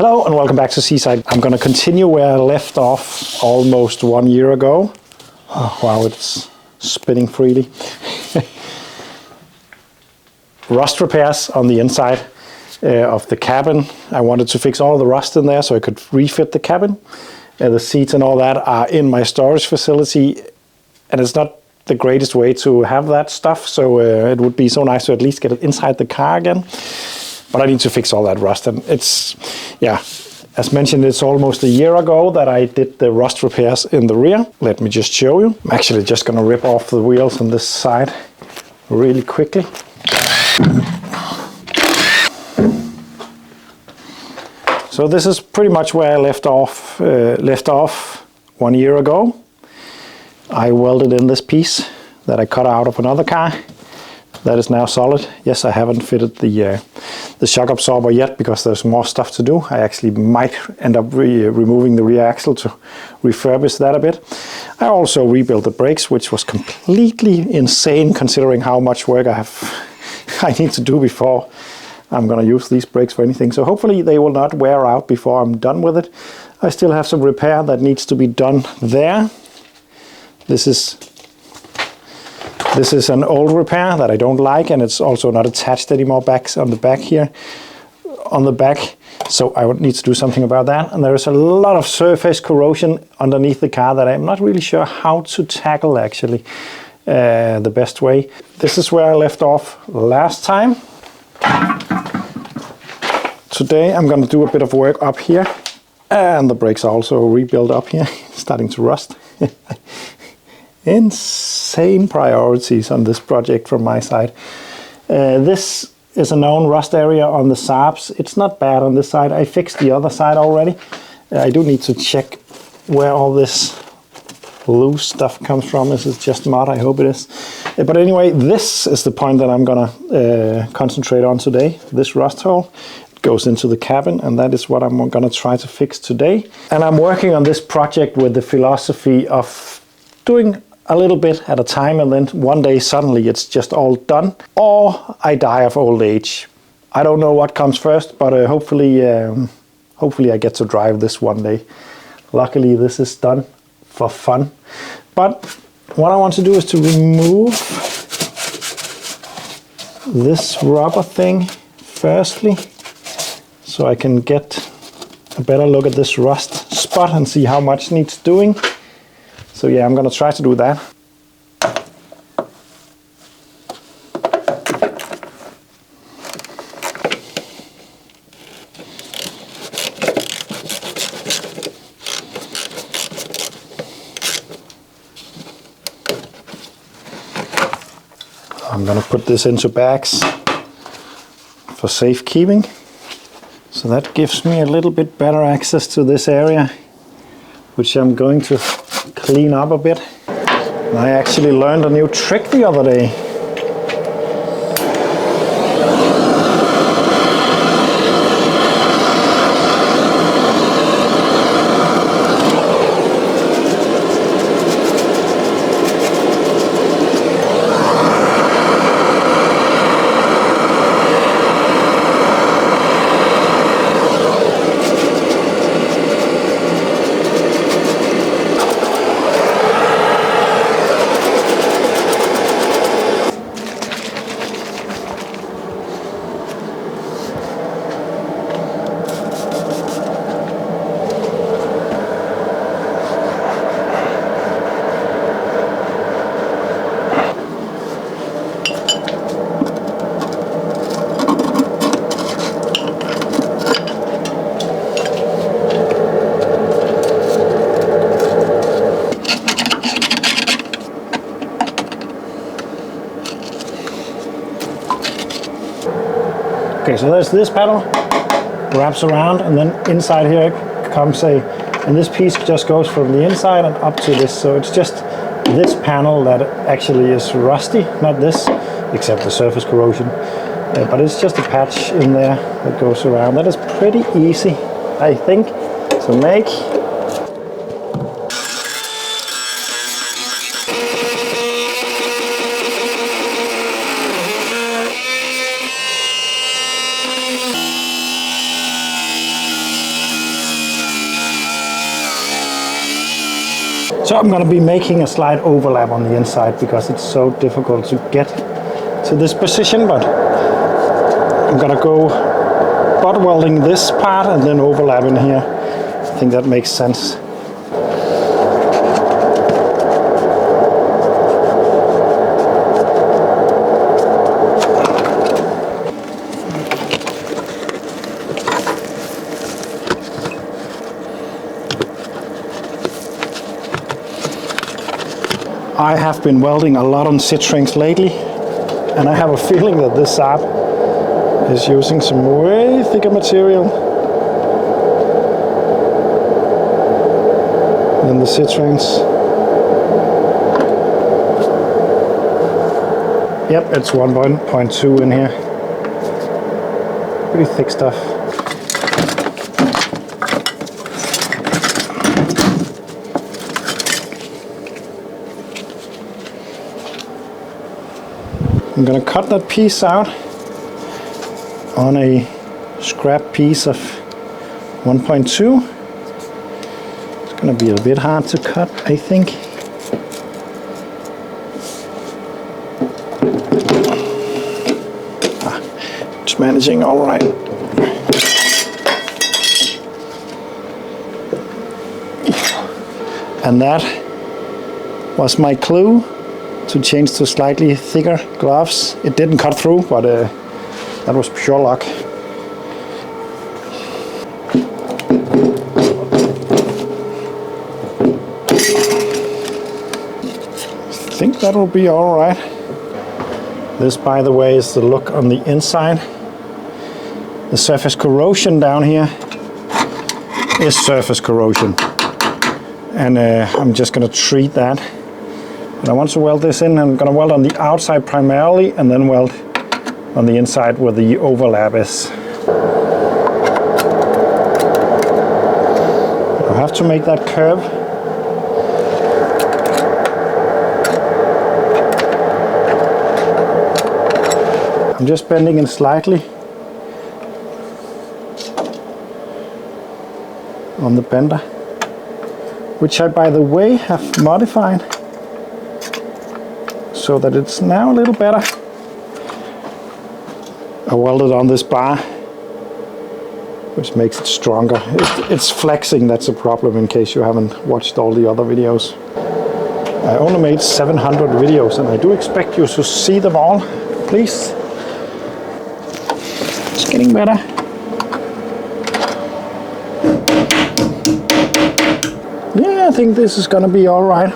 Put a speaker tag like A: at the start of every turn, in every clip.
A: Hello and welcome back to Seaside. I'm going to continue where I left off almost 1 year ago. Oh, wow, it's spinning freely. Rust repairs on the inside of the cabin. I wanted to fix all the rust in there so I could refit the cabin. The seats and all that are in my storage facility, and it's not the greatest way to have that stuff, so it would be so nice to at least get it inside the car again. But I need to fix all that rust, and it's, yeah, as mentioned, it's almost a year ago that I did the rust repairs in the rear. Let me just show you. I'm actually just gonna rip off the wheels on this side really quickly. So this is pretty much where I left off 1 year ago. I welded in this piece that I cut out of another car. That is now solid. Yes, I haven't fitted the shock absorber yet because there's more stuff to do. I actually might end up removing the rear axle to refurbish that a bit. I also rebuilt the brakes, which was completely insane considering how much work I need to do before I'm gonna use these brakes for anything. So hopefully they will not wear out before I'm done with it. I still have some repair that needs to be done there. This is an old repair that I don't like, and it's also not attached anymore on the back here. On the back, so I would need to do something about that. And there is a lot of surface corrosion underneath the car that I'm not really sure how to tackle actually the best way. This is where I left off last time. Today I'm going to do a bit of work up here, and the brakes are also rebuilt up here, starting to rust. Insane priorities on this project from my side. This is a known rust area on the Saabs. It's not bad on this side. I fixed the other side already. I do need to check where all this loose stuff comes from. This is just mud, I hope it is. But anyway, this is the point that I'm gonna concentrate on today. This rust hole goes into the cabin, and that is what I'm gonna try to fix today. And I'm working on this project with the philosophy of doing a little bit at a time, and then one day suddenly it's just all done, or I die of old age. I don't know what comes first, but hopefully I get to drive this one day. Luckily this is done for fun. But what I want to do is to remove this rubber thing firstly, so I can get a better look at this rust spot and see how much needs doing. So yeah, I'm gonna try to do that. I'm gonna put this into bags for safekeeping. So that gives me a little bit better access to this area, which I'm going to clean up a bit. And I actually learned a new trick the other day. Okay, so there's this panel, wraps around, and then inside here comes and this piece just goes from the inside and up to this. So it's just this panel that actually is rusty, not this, except the surface corrosion. But it's just a patch in there that goes around. That is pretty easy, I think, to make. So I'm going to be making a slight overlap on the inside because it's so difficult to get to this position, but I'm going to go butt welding this part and then overlap in here. I think that makes sense. I have been welding a lot on sit rings lately, and I have a feeling that this Saab is using some way thicker material than the sit rings. Yep, it's 1.2 in here. Pretty thick stuff. I'm going to cut that piece out on a scrap piece of 1.2. It's going to be a bit hard to cut, I think. It's managing all right. And that was my clue to change to slightly thicker gloves. It didn't cut through, but that was pure luck. I think that will be all right. This, by the way, is the look on the inside. The surface corrosion down here is surface corrosion. And I'm just gonna treat that. And I want to weld this in. I'm going to weld on the outside primarily and then weld on the inside where the overlap is. I have to make that curve. I'm just bending in slightly on the bender, which I, by the way, have modified so that it's now a little better. I welded on this bar, which makes it stronger. It's flexing, that's a problem in case you haven't watched all the other videos. I only made 700 videos and I do expect you to see them all, please. It's getting better. Yeah, I think this is gonna be all right.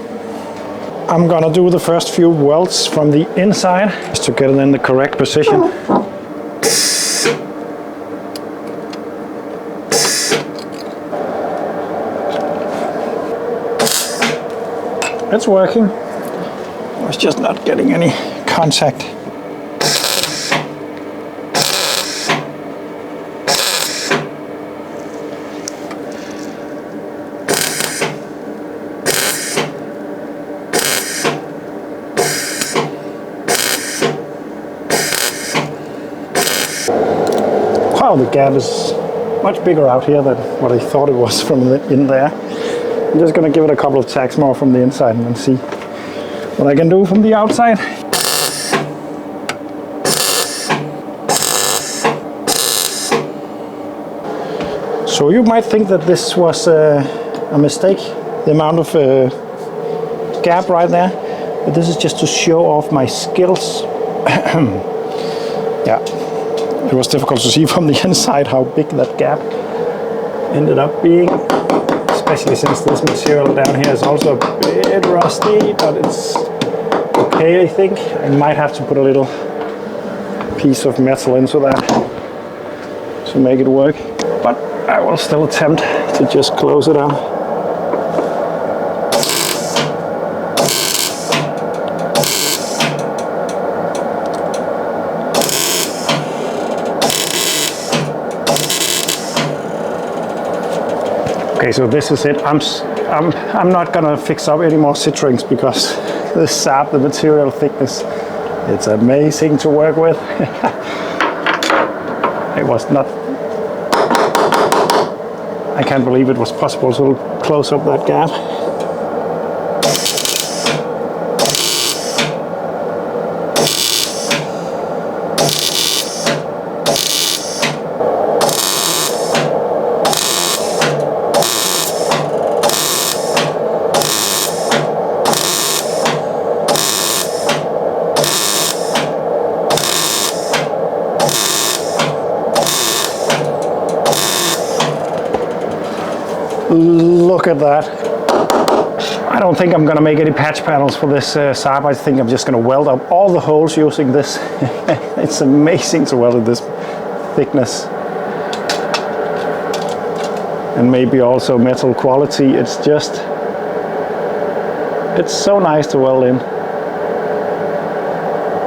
A: I'm gonna do the first few welds from the inside just to get it in the correct position. It's working. I was just not getting any contact. Wow, the gap is much bigger out here than what I thought it was from in there. I'm just going to give it a couple of tacks more from the inside and then see what I can do from the outside. So you might think that this was a mistake, the amount of gap right there, but this is just to show off my skills. Yeah. It was difficult to see from the inside how big that gap ended up being, especially since this material down here is also a bit rusty, but it's okay, I think. I might have to put a little piece of metal into that to make it work, but I will still attempt to just close it up. Okay, so this is it. I'm not gonna fix up any more sit rings because the Saab, the material thickness, it's amazing to work with. It was not. I can't believe it was possible to close up that gap. Look at that. I don't think I'm gonna make any patch panels for this Saab. I think I'm just gonna weld up all the holes using this. It's amazing to weld in this thickness. And maybe also metal quality. It's so nice to weld in.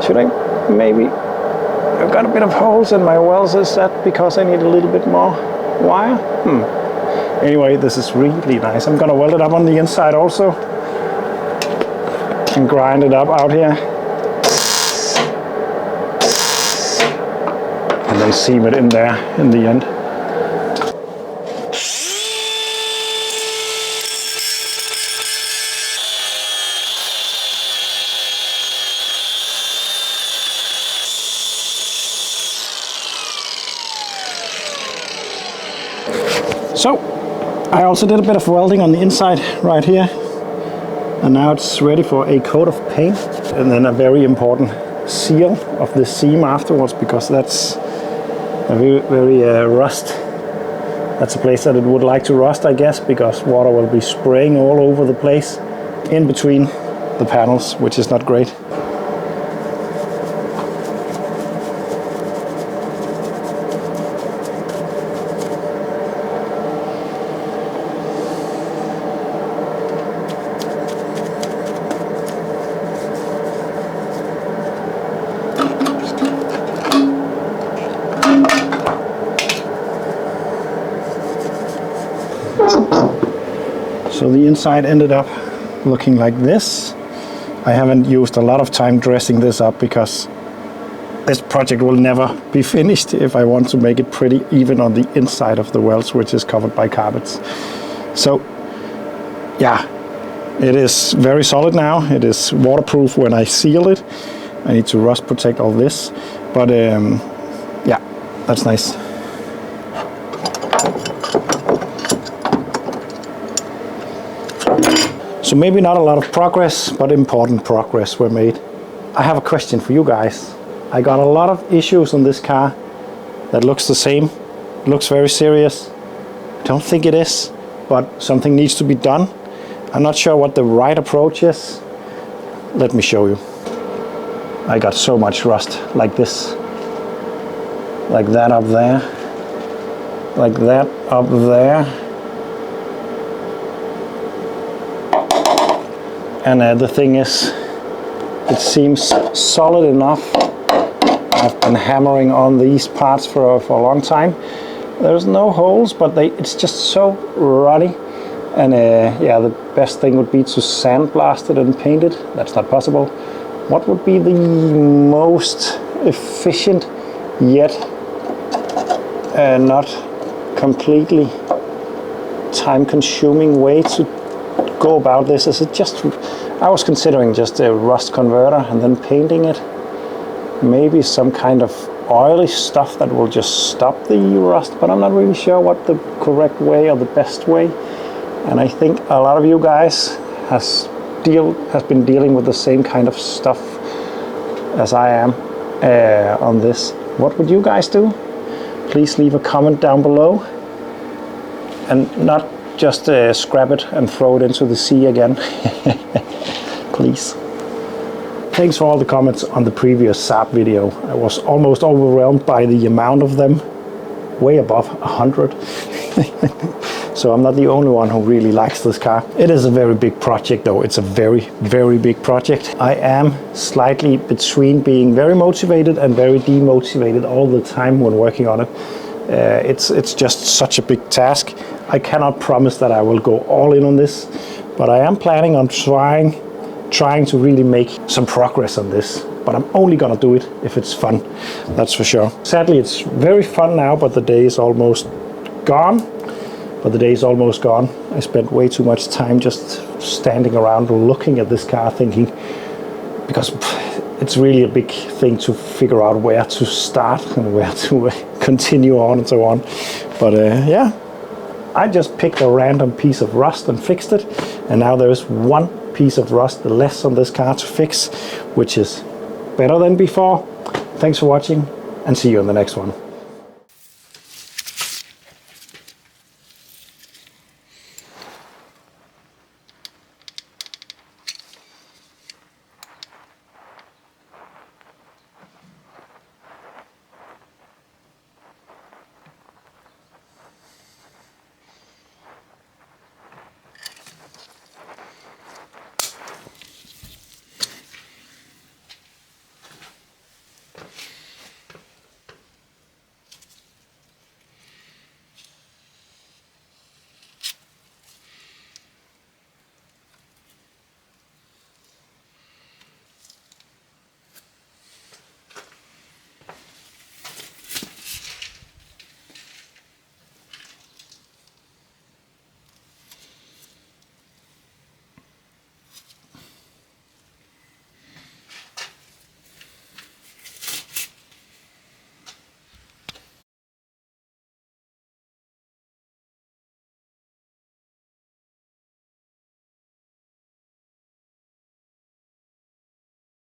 A: Should I maybe, I've got a bit of holes in my welds. Is that because I need a little bit more wire? Anyway, this is really nice. I'm gonna weld it up on the inside also and grind it up out here and then seam it in there in the end. So I also did a bit of welding on the inside right here, and now it's ready for a coat of paint and then a very important seal of the seam afterwards, because that's a very rust. That's a place that it would like to rust, I guess, because water will be spraying all over the place in between the panels, which is not great. So the inside ended up looking like this. I haven't used a lot of time dressing this up because this project will never be finished if I want to make it pretty even on the inside of the welds, which is covered by carpets. So yeah, it is very solid now. It is waterproof when I seal it. I need to rust protect all this, but yeah, that's nice. So maybe not a lot of progress, but important progress were made. I have a question for you guys. I got a lot of issues on this car that looks the same. It looks very serious. I don't think it is, but something needs to be done. I'm not sure what the right approach is. Let me show you. I got so much rust like this. Like that up there. Like that up there. And the thing is, it seems solid enough. I've been hammering on these parts for a long time. There's no holes, but it's just so ruddy. And yeah, the best thing would be to sandblast it and paint it. That's not possible. What would be the most efficient yet not completely time-consuming way to go about this? Is it just, I was considering just a rust converter and then painting it. Maybe some kind of oily stuff that will just stop the rust, but I'm not really sure what the correct way or the best way. And I think a lot of you guys has been dealing with the same kind of stuff as I am on this. What would you guys do? Please leave a comment down below, and not just scrap it and throw it into the sea again. Please. Thanks for all the comments on the previous Saab video. I was almost overwhelmed by the amount of them, way above 100. So I'm not the only one who really likes this car. It is a very big project though. It's a very, very big project. I am slightly between being very motivated and very demotivated all the time when working on it. It's just such a big task. I cannot promise that I will go all in on this, but I am planning on trying to really make some progress on this. But I'm only gonna do it if it's fun, that's for sure. Sadly, it's very fun now, but the day is almost gone. I spent way too much time just standing around looking at this car thinking, because it's really a big thing to figure out where to start and where to continue on and so on. But yeah, I just picked a random piece of rust and fixed it. And now there's one piece of rust less on this car to fix, which is better than before. Thanks for watching and see you in the next one.